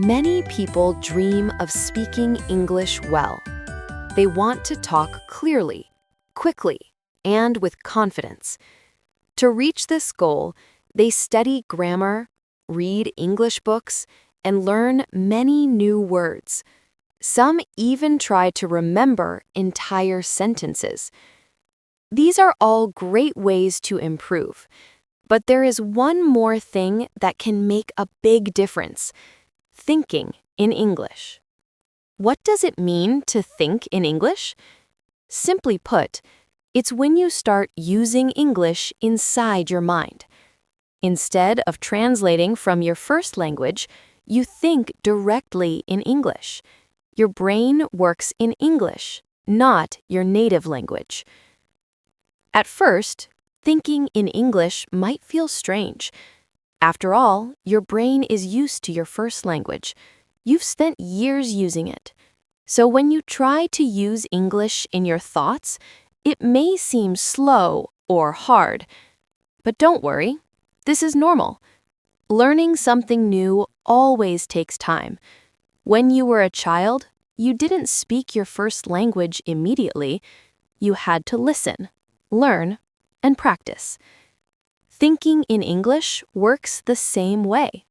Many people dream of speaking English well. They want to talk clearly, quickly, and with confidence. To reach this goal, they study grammar, read English books, and learn many new words. Some even try to remember entire sentences. These are all great ways to improve. But there is one more thing that can make a big difference: thinking in English. What does it mean to think in English? Simply put, it's when you start using English inside your mind. Instead of translating from your first language, you think directly in English. Your brain works in English, not your native language. At first, thinking in English might feel strange. After all, your brain is used to your first language. You've spent years using it. So when you try to use English in your thoughts, it may seem slow or hard. But don't worry, this is normal. Learning something new always takes time. When you were a child, you didn't speak your first language immediately. You had to listen, learn, and practice. Thinking in English works the same way.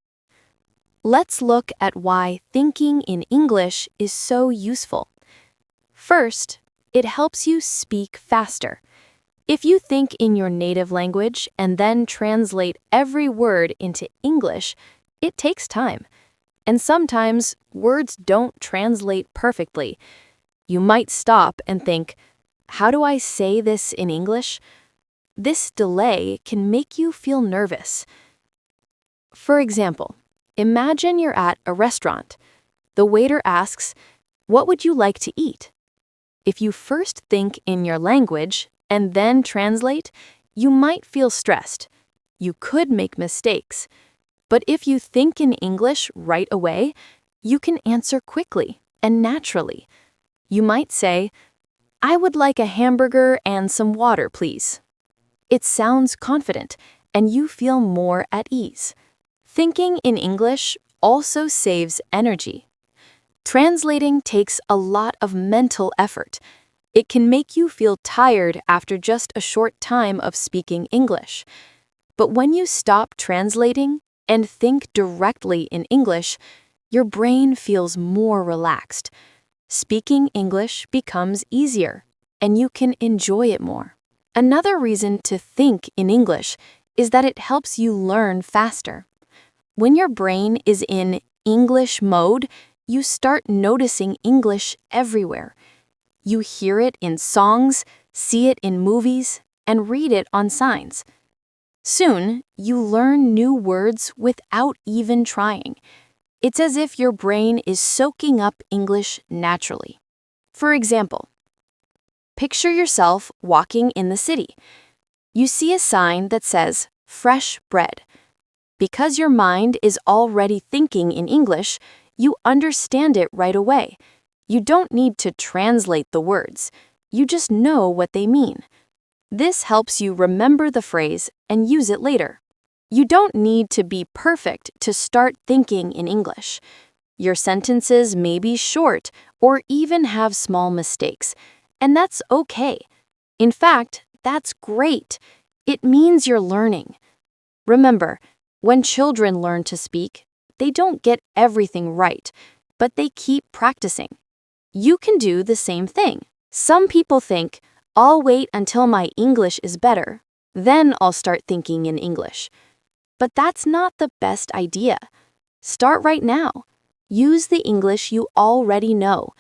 Let's look at why thinking in English is so useful. First, it helps you speak faster. If you think in your native language and then translate every word into English, it takes time. And sometimes words don't translate perfectly. You might stop and think, how do I say this in English? This delay can make you feel nervous. For example, imagine you're at a restaurant. The waiter asks, "What would you like to eat?" If you first think in your language and then translate, you might feel stressed. You could make mistakes. But if you think in English right away, you can answer quickly and naturally. You might say, "I would like a hamburger and some water, please." It sounds confident, and you feel more at ease. Thinking in English also saves energy. Translating takes a lot of mental effort. It can make you feel tired after just a short time of speaking English. But when you stop translating and think directly in English, your brain feels more relaxed. Speaking English becomes easier, and you can enjoy it more. Another reason to think in English is that it helps you learn faster. When your brain is in English mode, you start noticing English everywhere. You hear it in songs, see it in movies, and read it on signs. Soon, you learn new words without even trying. It's as if your brain is soaking up English naturally. For example, picture yourself walking in the city. You see a sign that says, "Fresh bread." Because your mind is already thinking in English, you understand it right away. You don't need to translate the words. You just know what they mean. This helps you remember the phrase and use it later. You don't need to be perfect to start thinking in English. Your sentences may be short or even have small mistakes, and that's okay. In fact, that's great. It means you're learning. Remember, when children learn to speak, they don't get everything right, but they keep practicing. You can do the same thing. Some people think, "I'll wait until my English is better, then I'll start thinking in English." But that's not the best idea. Start right now. Use the English you already know.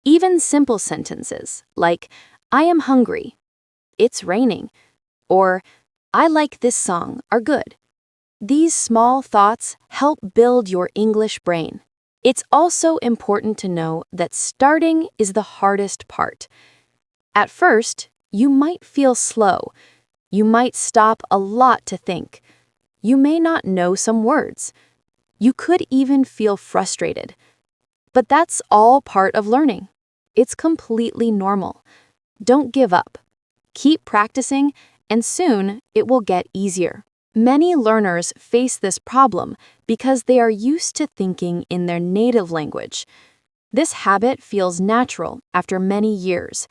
Even simple sentences like, "I am hungry," "It's raining," or "I like this song" are good. These small thoughts help build your English brain. It's also important to know that starting is the hardest part. At first, you might feel slow. You might stop a lot to think. You may not know some words. You could even feel frustrated. But that's all part of learning. It's completely normal. Don't give up. Keep practicing, and soon it will get easier. Many learners face this problem because they are used to thinking in their native language. This habit feels natural after many years.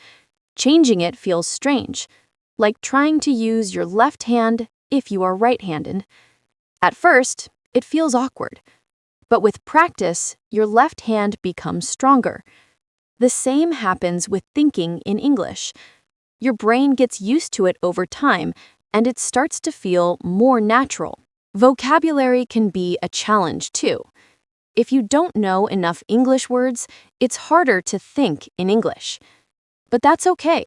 Changing it feels strange, like trying to use your left hand if you are right-handed. At first, it feels awkward, but with practice, your left hand becomes stronger. The same happens with thinking in English. Your brain gets used to it over time, and it starts to feel more natural. Vocabulary can be a challenge too. If you don't know enough English words, it's harder to think in English. But that's okay.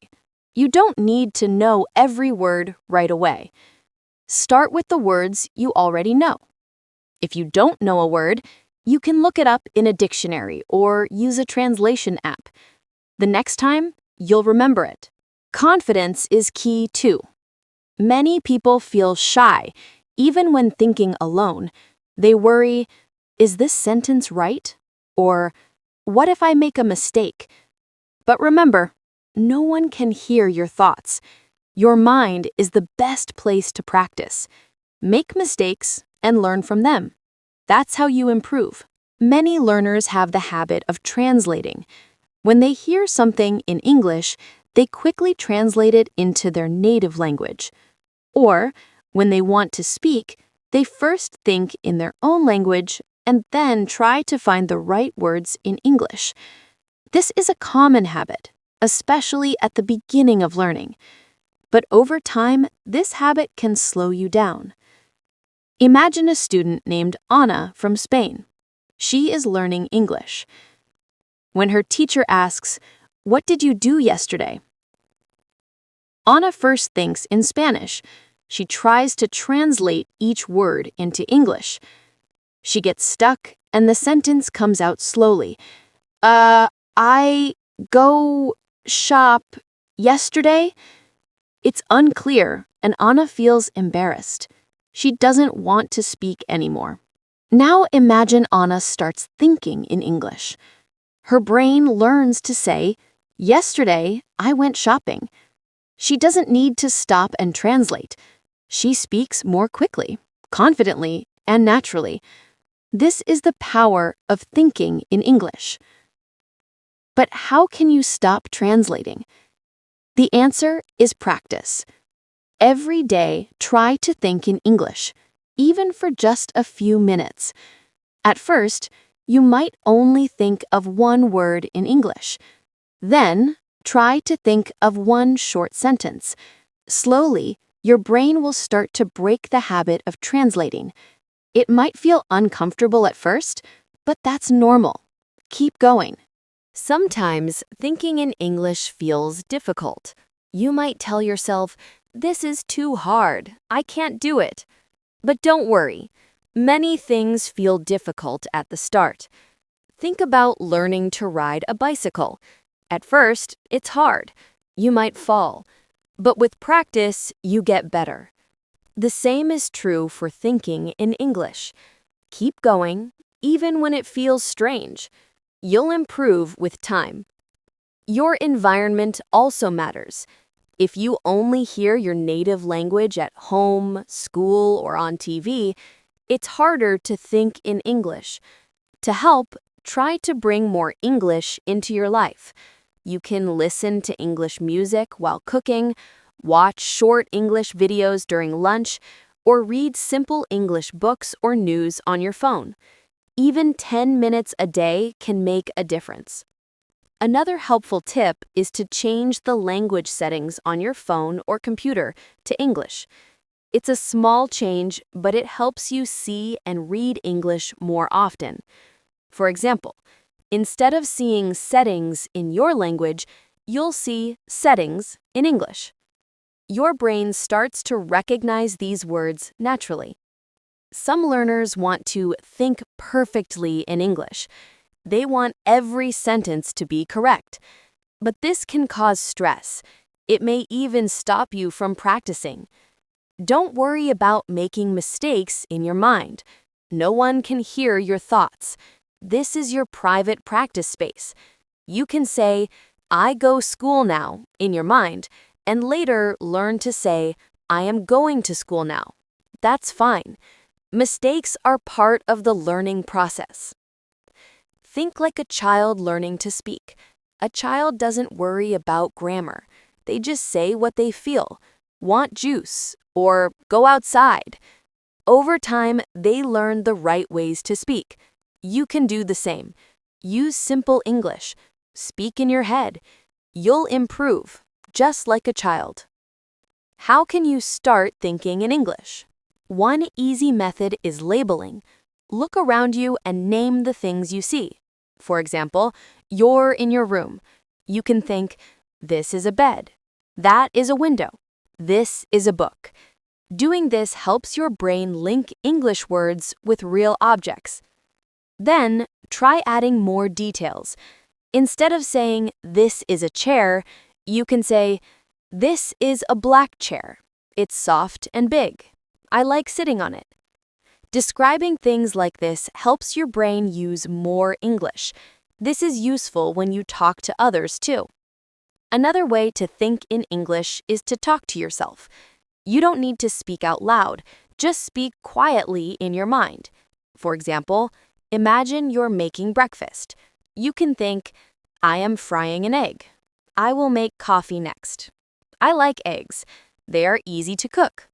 You don't need to know every word right away. Start with the words you already know. If you don't know a word, you can look it up in a dictionary or use a translation app. The next time, you'll remember it. Confidence is key too. Many people feel shy, even when thinking alone. They worry, is this sentence right? Or, what if I make a mistake? But remember, no one can hear your thoughts. Your mind is the best place to practice. Make mistakes and learn from them. That's how you improve. Many learners have the habit of translating. When they hear something in English, they quickly translate it into their native language. Or, when they want to speak, they first think in their own language and then try to find the right words in English. This is a common habit, especially at the beginning of learning. But over time, this habit can slow you down. Imagine a student named Anna from Spain. She is learning English. When her teacher asks, "What did you do yesterday?" Anna first thinks in Spanish. She tries to translate each word into English. She gets stuck, and the sentence comes out slowly. I go shop yesterday? It's unclear, and Anna feels embarrassed. She doesn't want to speak anymore. Now imagine Anna starts thinking in English. Her brain learns to say, "Yesterday, I went shopping." She doesn't need to stop and translate. She speaks more quickly, confidently, and naturally. This is the power of thinking in English. But how can you stop translating? The answer is practice. Every day, try to think in English, even for just a few minutes. At first, you might only think of one word in English. Then, try to think of one short sentence. Slowly, your brain will start to break the habit of translating. It might feel uncomfortable at first, but that's normal. Keep going. Sometimes thinking in English feels difficult. You might tell yourself, "This is too hard. I can't do it." But don't worry. Many things feel difficult at the start. Think about learning to ride a bicycle. At first, it's hard. You might fall. But with practice, you get better. The same is true for thinking in English. Keep going, even when it feels strange. You'll improve with time. Your environment also matters. If you only hear your native language at home, school, or on TV, it's harder to think in English. To help, try to bring more English into your life. You can listen to English music while cooking, watch short English videos during lunch, or read simple English books or news on your phone. Even 10 minutes a day can make a difference. Another helpful tip is to change the language settings on your phone or computer to English. It's a small change, but it helps you see and read English more often. For example, instead of seeing settings in your language, you'll see settings in English. Your brain starts to recognize these words naturally. Some learners want to think perfectly in English. They want every sentence to be correct. But this can cause stress. It may even stop you from practicing. Don't worry about making mistakes in your mind. No one can hear your thoughts. This is your private practice space. You can say, "I go school now," in your mind, and later learn to say, "I am going to school now." That's fine. Mistakes are part of the learning process. Think like a child learning to speak. A child doesn't worry about grammar. They just say what they feel, want juice, or go outside. Over time, they learn the right ways to speak. You can do the same. Use simple English. Speak in your head. You'll improve, just like a child. How can you start thinking in English? One easy method is labeling. Look around you and name the things you see. For example, you're in your room. You can think, this is a bed. That is a window. This is a book. Doing this helps your brain link English words with real objects. Then, try adding more details. Instead of saying, this is a chair, you can say, this is a black chair. It's soft and big. I like sitting on it. Describing things like this helps your brain use more English. This is useful when you talk to others too. Another way to think in English is to talk to yourself. You don't need to speak out loud, just speak quietly in your mind. For example, imagine you're making breakfast. You can think, I am frying an egg. I will make coffee next. I like eggs. They are easy to cook.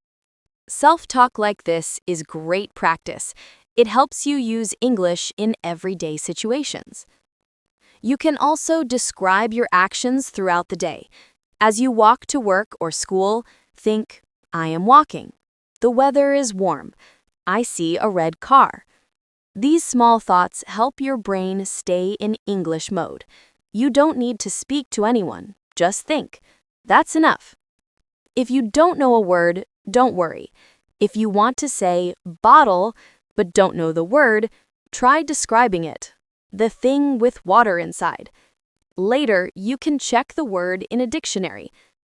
Self-talk like this is great practice. It helps you use English in everyday situations. You can also describe your actions throughout the day. As you walk to work or school, think, I am walking. The weather is warm. I see a red car. These small thoughts help your brain stay in English mode. You don't need to speak to anyone, just think. That's enough. If you don't know a word, don't worry. If you want to say bottle but don't know the word, try describing it. The thing with water inside. Later, you can check the word in a dictionary.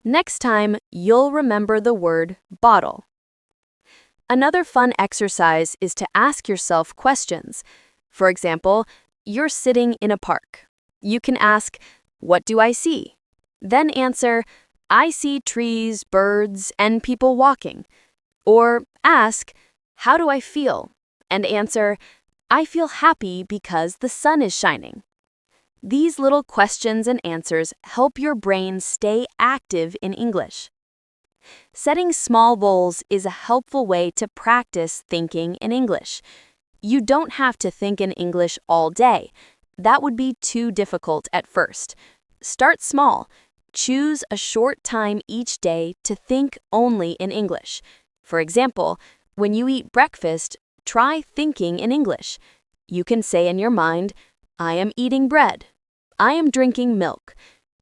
Next time, you'll remember the word bottle. Another fun exercise is to ask yourself questions. For example, you're sitting in a park. You can ask, what do I see? Then answer, I see trees, birds, and people walking. Or ask, how do I feel? And answer, I feel happy because the sun is shining. These little questions and answers help your brain stay active in English. Setting small goals is a helpful way to practice thinking in English. You don't have to think in English all day. That would be too difficult at first. Start small. Choose a short time each day to think only in English. For example, when you eat breakfast, try thinking in English. You can say in your mind, I am eating bread. I am drinking milk.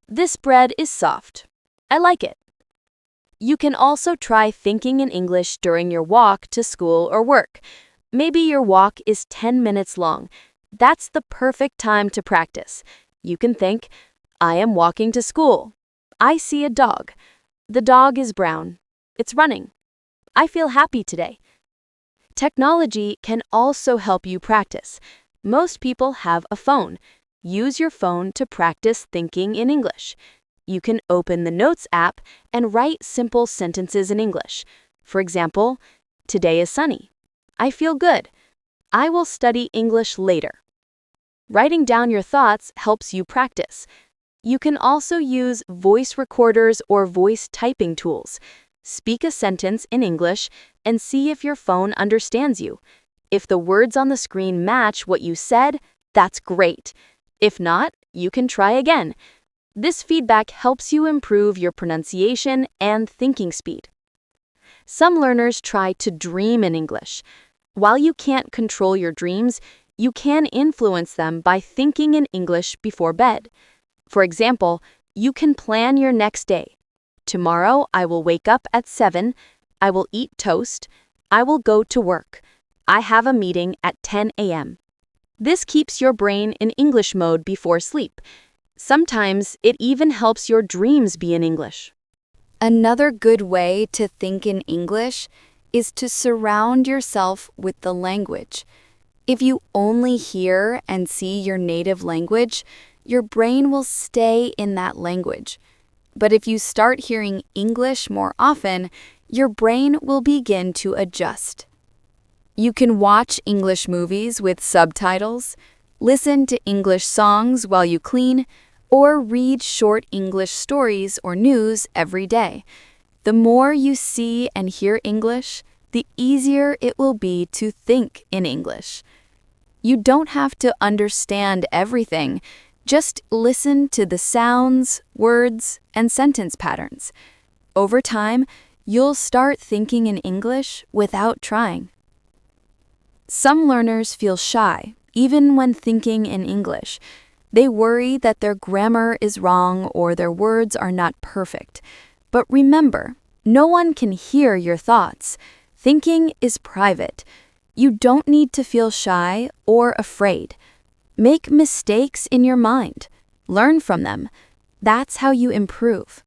This bread is soft. I like it. You can also try thinking in English during your walk to school or work. Maybe your walk is 10 minutes long. That's the perfect time to practice. You can think, I am walking to school. I see a dog. The dog is brown. It's running. I feel happy today. Technology can also help you practice. Most people have a phone. Use your phone to practice thinking in English. You can open the Notes app and write simple sentences in English. For example, today is sunny. I feel good. I will study English later. Writing down your thoughts helps you practice. You can also use voice recorders or voice typing tools. Speak a sentence in English and see if your phone understands you. If the words on the screen match what you said, that's great. If not, you can try again. This feedback helps you improve your pronunciation and thinking speed. Some learners try to dream in English. While you can't control your dreams, you can influence them by thinking in English before bed. For example, you can plan your next day. Tomorrow, I will wake up at 7. I will eat toast. I will go to work. I have a meeting at 10 a.m. This keeps your brain in English mode before sleep. Sometimes it even helps your dreams be in English. Another good way to think in English is to surround yourself with the language. If you only hear and see your native language, your brain will stay in that language. But if you start hearing English more often, your brain will begin to adjust. You can watch English movies with subtitles, listen to English songs while you clean, or read short English stories or news every day. The more you see and hear English, the easier it will be to think in English. You don't have to understand everything. Just listen to the sounds, words, and sentence patterns. Over time, you'll start thinking in English without trying. Some learners feel shy, even when thinking in English. They worry that their grammar is wrong or their words are not perfect. But remember, no one can hear your thoughts. Thinking is private. You don't need to feel shy or afraid. Make mistakes in your mind. Learn from them. That's how you improve.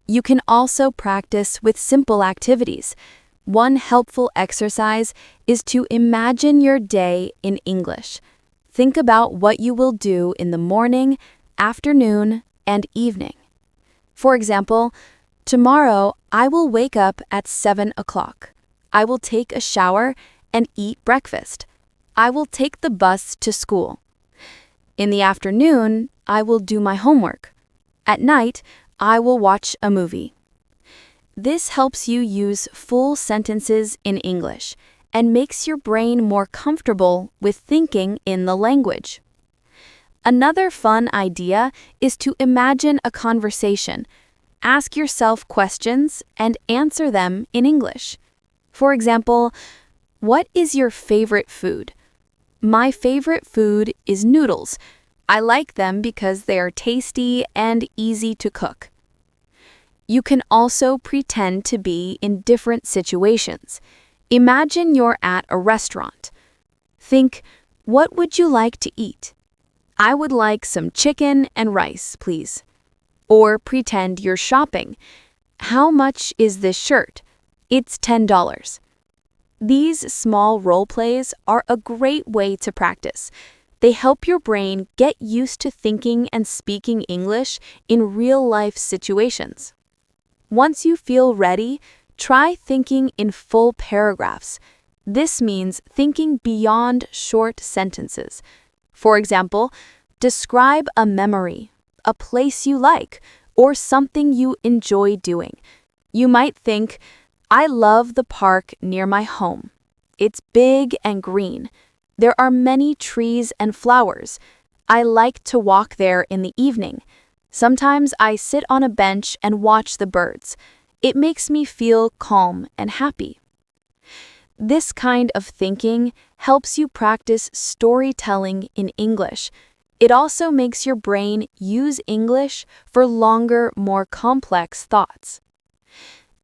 You can also practice with simple activities. One helpful exercise is to imagine your day in English. Think about what you will do in the morning, afternoon, and evening. For example, tomorrow I will wake up at 7 o'clock. I will take a shower and eat breakfast. I will take the bus to school. In the afternoon, I will do my homework. At night, I will watch a movie. This helps you use full sentences in English and makes your brain more comfortable with thinking in the language. Another fun idea is to imagine a conversation. Ask yourself questions and answer them in English. For example, what is your favorite food? My favorite food is noodles. I like them because they are tasty and easy to cook. You can also pretend to be in different situations. Imagine you're at a restaurant. Think, what would you like to eat? I would like some chicken and rice, please. Or pretend you're shopping. How much is this shirt? It's $10. These small role plays are a great way to practice. They help your brain get used to thinking and speaking English in real-life situations. Once you feel ready, try thinking in full paragraphs. This means thinking beyond short sentences. For example, describe a memory, a place you like, or something you enjoy doing. You might think, I love the park near my home. It's big and green. There are many trees and flowers. I like to walk there in the evening. Sometimes I sit on a bench and watch the birds. It makes me feel calm and happy. This kind of thinking helps you practice storytelling in English. It also makes your brain use English for longer, more complex thoughts.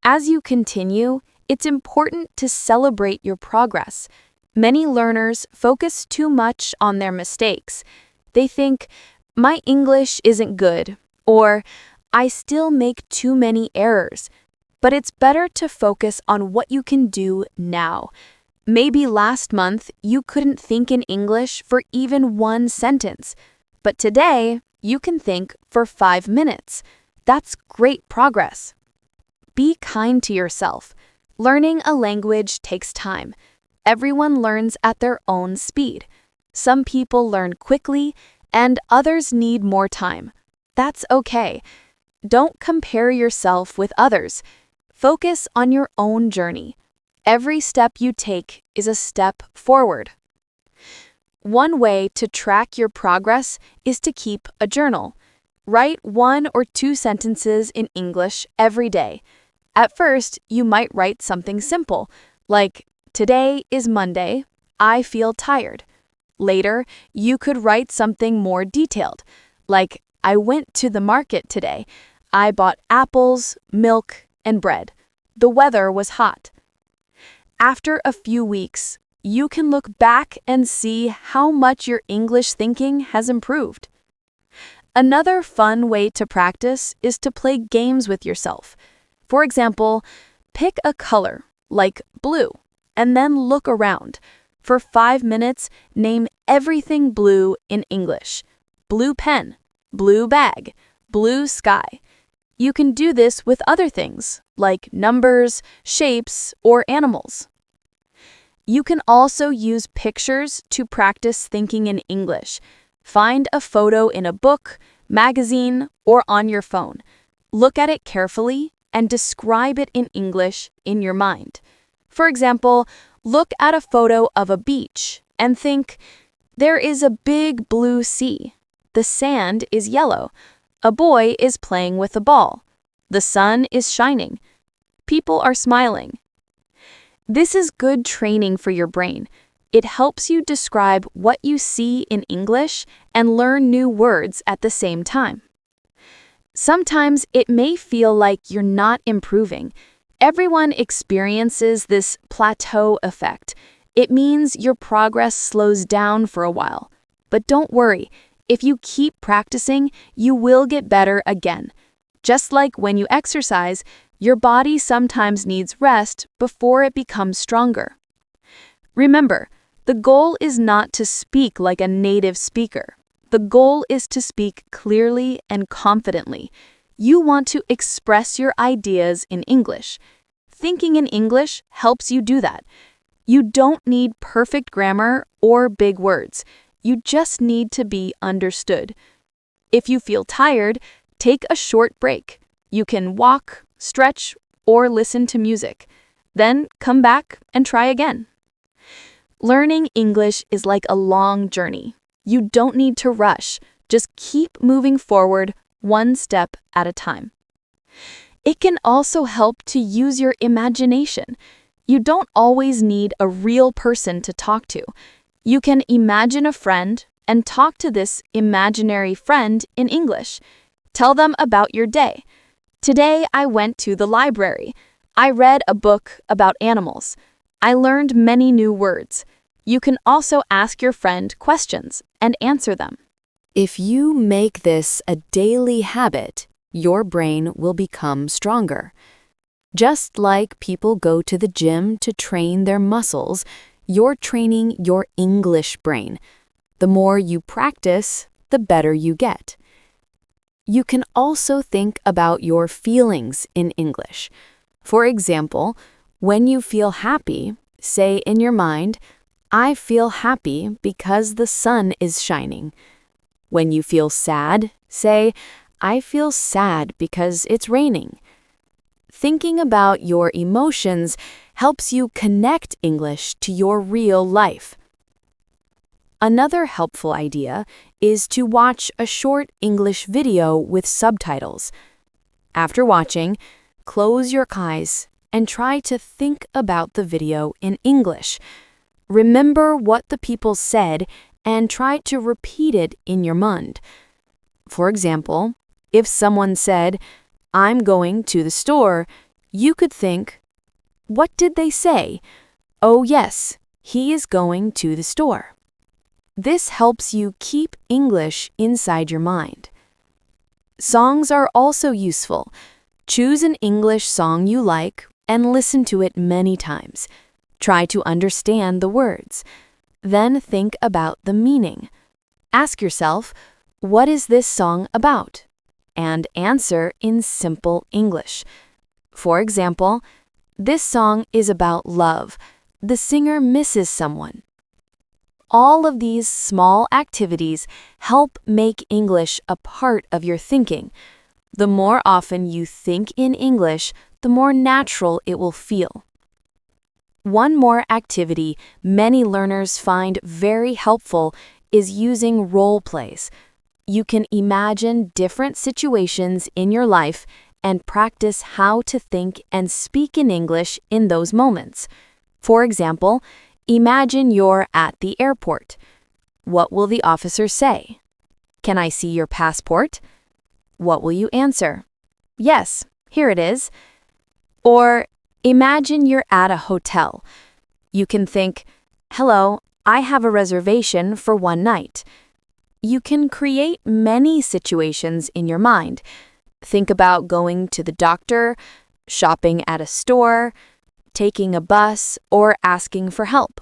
As you continue, it's important to celebrate your progress. Many learners focus too much on their mistakes. They think, my English isn't good, or I still make too many errors. But it's better to focus on what you can do now. Maybe last month you couldn't think in English for even one sentence, but today you can think for 5 minutes. That's great progress. Be kind to yourself. Learning a language takes time. Everyone learns at their own speed. Some people learn quickly, and others need more time. That's okay. Don't compare yourself with others. Focus on your own journey. Every step you take is a step forward. One way to track your progress is to keep a journal. Write 1 or 2 sentences in English every day. At first, you might write something simple, like, today is Monday, I feel tired. Later, you could write something more detailed, like, I went to the market today. I bought apples, milk, and bread. The weather was hot. After a few weeks, you can look back and see how much your English thinking has improved. Another fun way to practice is to play games with yourself. For example, pick a color, like blue, and then look around. For 5 minutes, name everything blue in English. Blue pen, blue bag, blue sky. You can do this with other things, like numbers, shapes, or animals. You can also use pictures to practice thinking in English. Find a photo in a book, magazine, or on your phone. Look at it carefully and describe it in English in your mind. For example, look at a photo of a beach and think, there is a big blue sea. The sand is yellow. A boy is playing with a ball. The sun is shining. People are smiling. This is good training for your brain. It helps you describe what you see in English and learn new words at the same time. Sometimes it may feel like you're not improving. Everyone experiences this plateau effect. It means your progress slows down for a while. But don't worry, if you keep practicing, you will get better again. Just like when you exercise, your body sometimes needs rest before it becomes stronger. Remember, the goal is not to speak like a native speaker. The goal is to speak clearly and confidently. You want to express your ideas in English. Thinking in English helps you do that. You don't need perfect grammar or big words. You just need to be understood. If you feel tired, take a short break. You can walk, stretch, or listen to music. Then come back and try again. Learning English is like a long journey. You don't need to rush. Just keep moving forward one step at a time. It can also help to use your imagination. You don't always need a real person to talk to. You can imagine a friend and talk to this imaginary friend in English. Tell them about your day. Today I went to the library. I read a book about animals. I learned many new words. You can also ask your friend questions and answer them. If you make this a daily habit, your brain will become stronger. Just like people go to the gym to train their muscles, you're training your English brain. The more you practice, the better you get. You can also think about your feelings in English. For example, when you feel happy, say in your mind, I feel happy because the sun is shining. When you feel sad, say, I feel sad because it's raining. Thinking about your emotions helps you connect English to your real life. Another helpful idea is to watch a short English video with subtitles. After watching, close your eyes and try to think about the video in English. Remember what the people said and try to repeat it in your mind. For example, if someone said, I'm going to the store, you could think, what did they say? Oh yes, he is going to the store. This helps you keep English inside your mind. Songs are also useful. Choose an English song you like and listen to it many times. Try to understand the words. Then think about the meaning. Ask yourself, what is this song about? And answer in simple English. For example, this song is about love. The singer misses someone. All of these small activities help make English a part of your thinking. The more often you think in English, the more natural it will feel. One more activity many learners find very helpful is using role plays. You can imagine different situations in your life and practice how to think and speak in English in those moments. For example, imagine you're at the airport. What will the officer say? Can I see your passport? What will you answer? Yes, here it is. Or imagine you're at a hotel. You can think, hello, I have a reservation for one night. You can create many situations in your mind. Think about going to the doctor, shopping at a store, taking a bus, or asking for help.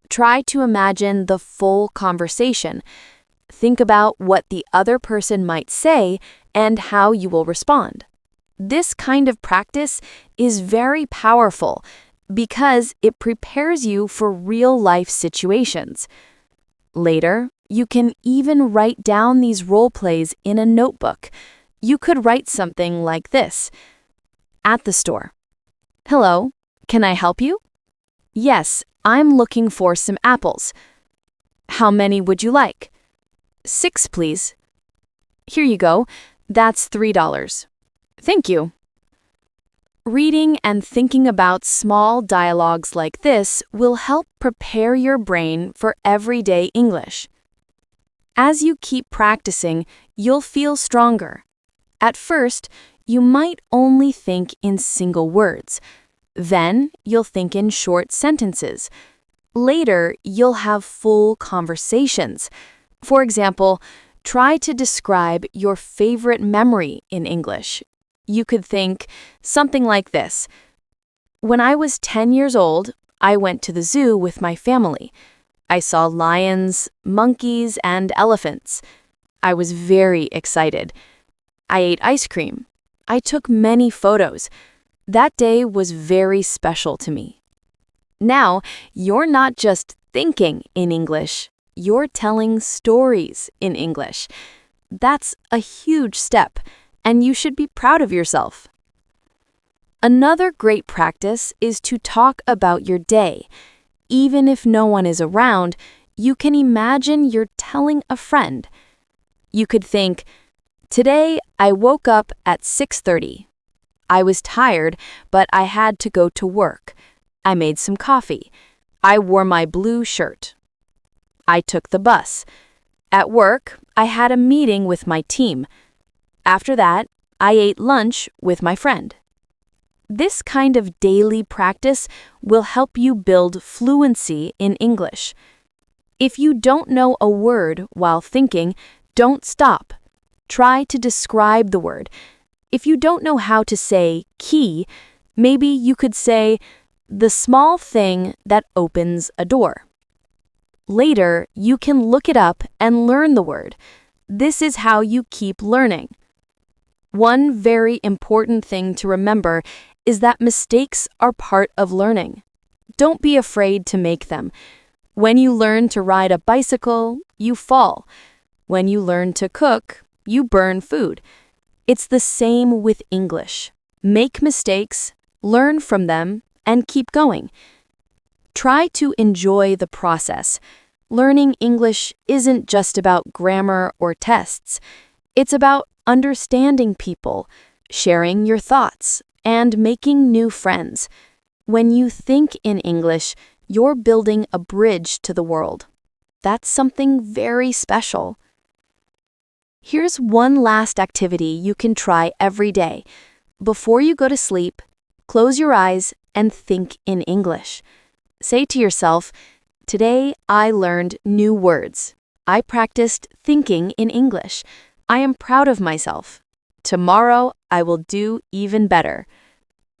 Try to imagine the full conversation. Think about what the other person might say and how you will respond. This kind of practice is very powerful. because it prepares you for real-life situations. Later, you can even write down these role plays in a notebook. You could write something like this. At the store. Hello, can I help you? Yes, I'm looking for some apples. How many would you like? 6, please. Here you go. That's $3. Thank you. Reading and thinking about small dialogues like this will help prepare your brain for everyday English. As you keep practicing, you'll feel stronger. At first, you might only think in single words. Then, you'll think in short sentences. Later, you'll have full conversations. For example, try to describe your favorite memory in English. You could think something like this. When I was 10 years old, I went to the zoo with my family. I saw lions, monkeys, and elephants. I was very excited. I ate ice cream. I took many photos. That day was very special to me. Now, you're not just thinking in English, you're telling stories in English. That's a huge step, and you should be proud of yourself. Another great practice is to talk about your day. Even if no one is around, you can imagine you're telling a friend. You could think, today I woke up at 6:30. I was tired, but I had to go to work. I made some coffee. I wore my blue shirt. I took the bus. At work, I had a meeting with my team. After that, I ate lunch with my friend. This kind of daily practice will help you build fluency in English. If you don't know a word while thinking, don't stop. Try to describe the word. If you don't know how to say key, maybe you could say the small thing that opens a door. Later, you can look it up and learn the word. This is how you keep learning. One very important thing to remember is that mistakes are part of learning. Don't be afraid to make them. When you learn to ride a bicycle, you fall. When you learn to cook, you burn food. It's the same with English. Make mistakes, learn from them, and keep going. Try to enjoy the process. Learning English isn't just about grammar or tests. It's about understanding people, sharing your thoughts, and making new friends. When you think in English, you're building a bridge to the world. That's something very special. Here's one last activity you can try every day. Before you go to sleep, close your eyes and think in English. Say to yourself, today I learned new words. I practiced thinking in English. I am proud of myself. Tomorrow I will do even better.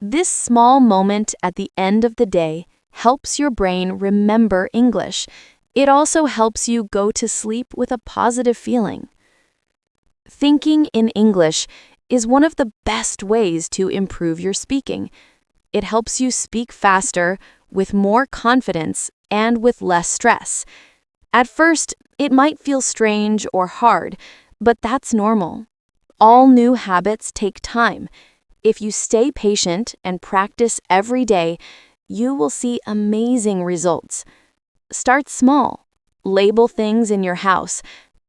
This small moment at the end of the day helps your brain remember English. It also helps you go to sleep with a positive feeling. Thinking in English is one of the best ways to improve your speaking. It helps you speak faster, with more confidence, and with less stress. At first, it might feel strange or hard, but that's normal. All new habits take time. If you stay patient and practice every day, you will see amazing results. Start small. Label things in your house.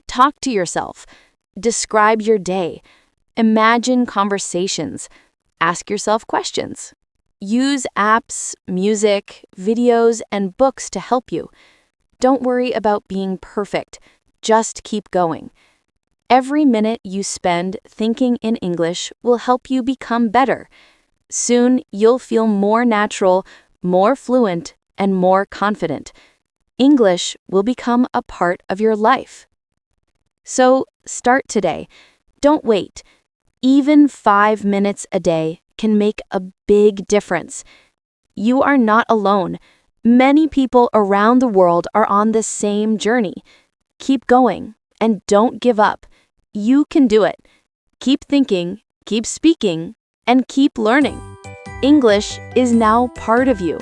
Talk to yourself. Describe your day. Imagine conversations. Ask yourself questions. Use apps, music, videos, and books to help you. Don't worry about being perfect. Just keep going. Every minute you spend thinking in English will help you become better. Soon you'll feel more natural, more fluent, and more confident. English will become a part of your life. So start today. Don't wait. Even 5 minutes a day can make a big difference. You are not alone. Many people around the world are on the same journey. Keep going and don't give up. You can do it. Keep thinking, keep speaking, and keep learning. English is now part of you.